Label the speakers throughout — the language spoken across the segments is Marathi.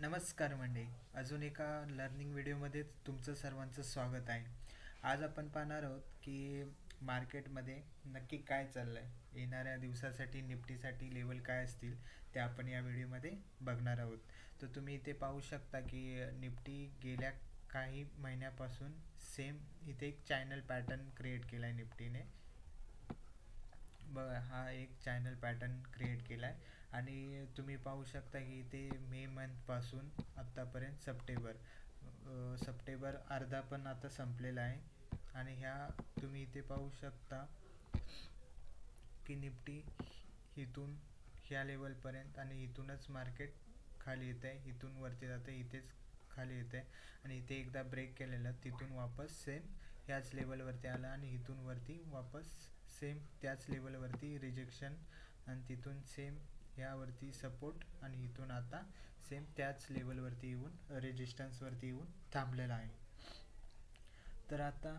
Speaker 1: नमस्कार मंडळी. अजून एका लर्निंग व्हिडिओमध्ये तुमचं सर्वांचं स्वागत आहे. आज आपण पाहणार आहोत की मार्केटमध्ये नक्की काय चाललं आहे, येणाऱ्या दिवसासाठी निफ्टीसाठी लेवल काय असतील ते आपण या व्हिडिओमध्ये बघणार आहोत. तर तुम्ही इथे पाहू शकता की निफ्टी गेल्या काही महिन्यापासून सेम इथे एक चॅनल पॅटर्न क्रिएट केला आहे निफ्टीने. बघा, हा एक चॅनल पॅटर्न क्रिएट केला आहे आणि तुम्ही पाहू शकता की इथे मे मंथपासून आत्तापर्यंत सप्टेंबर अर्धा पण आता संपलेला आहे. आणि तुम्ही इथे पाहू शकता की निफ्टी इथून ह्या लेवलपर्यंत आणि इथूनच मार्केट खाली येत आहे, इथून वरती जाते, इथेच खाली येते आणि इथे एकदा ब्रेक केलेलं, तिथून वापस सेम ह्याच लेवलवरती आला आणि इथून वरती वापस सेम त्याच लेवलवरती रिजेक्शन आणि तिथून सेम ह्यावरती सपोर्ट आणि इथून आता सेम त्याच लेवलवरती येऊन रेजिस्टन्सवरती येऊन थांबलेला आहे. तर आता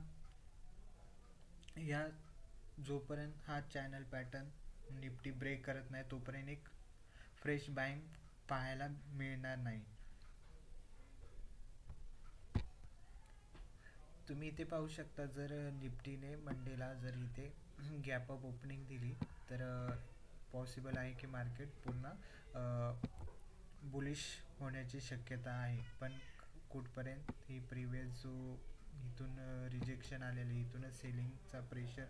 Speaker 1: ह्या जोपर्यंत हा चॅनल पॅटर्न निफ्टी ब्रेक करत नाही तोपर्यंत एक फ्रेश बाईंग पाहायला मिळणार नाही. तुम्ही इथे पाहू शकता, जर निफ्टीने मंडेला जर इथे गॅप अप ओपनिंग दिली तर पॉसिबल आहे की मार्केट पुन्हा बुलिश होण्याची शक्यता आहे. पण कुठपर्यंत ही प्रिवियस जो इथून रिजेक्शन आलेलं, इथूनच सेलिंगचा प्रेशर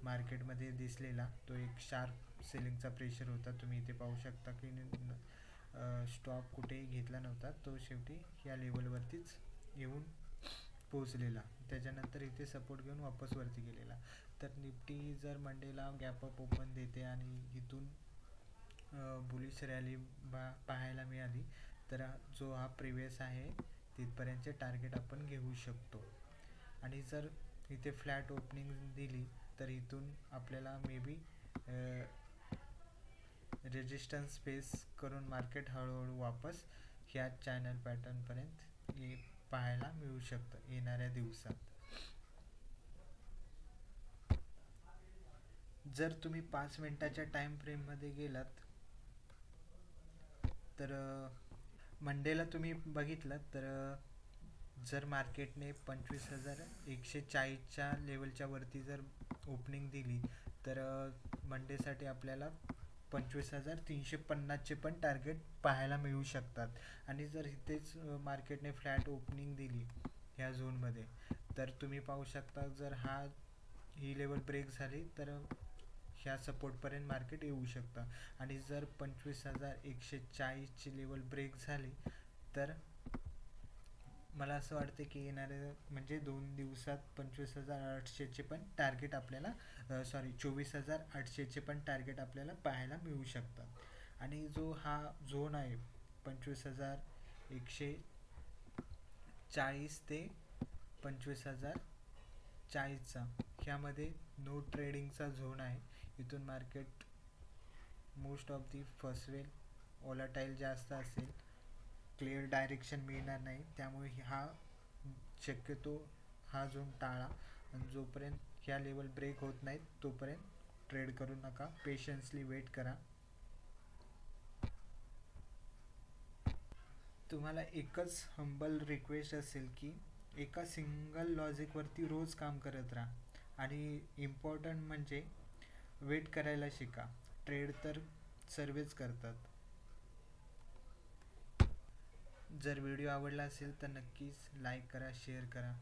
Speaker 1: मार्केटमध्ये दिसलेला, तो एक शार्प सेलिंगचा प्रेशर होता. तुम्ही इथे पाहू शकता की स्टॉप कुठेही घेतला नव्हता, तो शेवटी या लेवलवरतीच येऊन पोहोचलेला. त्याच्यानंतर इथे सपोर्ट घेऊन वापस वरती गेलेला. तर निफ्टी जर मंडेला गॅप अप ओपन देते आणि इथून बुलिश रॅली पाहायला मिळाली तर जो हा प्रिवियस आहे तिथपर्यंतचे टार्गेट आपण घेऊ शकतो. आणि जर इथे फ्लॅट ओपनिंग दिली तर इथून आपल्याला मे बी रेजिस्टन्स फेस करून मार्केट हळूहळू वापस ह्या चॅनल पॅटर्नपर्यंत पाहायला मिळू शकतं येणाऱ्या दिवसात. जर तुम्ही 5 मिनिटाच्या टाइम फ्रेममध्ये गेलात तर मंडेला तुम्ही बघितलं तर जर मार्केटने 25,140च्या लेवलच्या वरती जर ओपनिंग दिली तर मंडेसाठी आपल्याला 25,350चे पण टार्गेट पाहायला मिळू शकतात. आणि जर इथेच मार्केटने फ्लॅट ओपनिंग दिली ह्या झोनमध्ये तर तुम्ही पाहू शकता, जर ही लेवल ब्रेक झाली तर ह्या सपोर्टपर्यंत मार्केट येऊ शकतं. आणि जर 25,140ची लेवल ब्रेक झाली तर मला असं वाटतं की येणारे म्हणजे 2 दिवसात 25,800चे पण टार्गेट आपल्याला 24,800चे पण टार्गेट आपल्याला पाहायला मिळू शकतात. आणि जो हा झोन आहे 25,140 ते 25,040चा, ह्यामध्ये नो ट्रेडिंगचा झोन आहे. इथून मार्केट मोस्ट ऑफ दी फसवेल, वॉलाटाईल जास्त असेल, क्लिअर डायरेक्शन मिळणार नाही. त्यामुळे शक्यतो हा झोन टाळा आणि जोपर्यंत ह्या लेवल ब्रेक होत नाहीत तोपर्यंत ट्रेड करू नका, पेशन्सली वेट करा. तुम्हाला एकच हंबल रिक्वेस्ट असेल की एका सिंगल लॉजिकवरती रोज काम करत राहा आणि इम्पॉर्टंट म्हणजे वेट करायला शिका. ट्रेड तर सर्वच करतात. जर व्हिडिओ आवडला असेल तर नक्कीच लाईक करा, शेअर करा.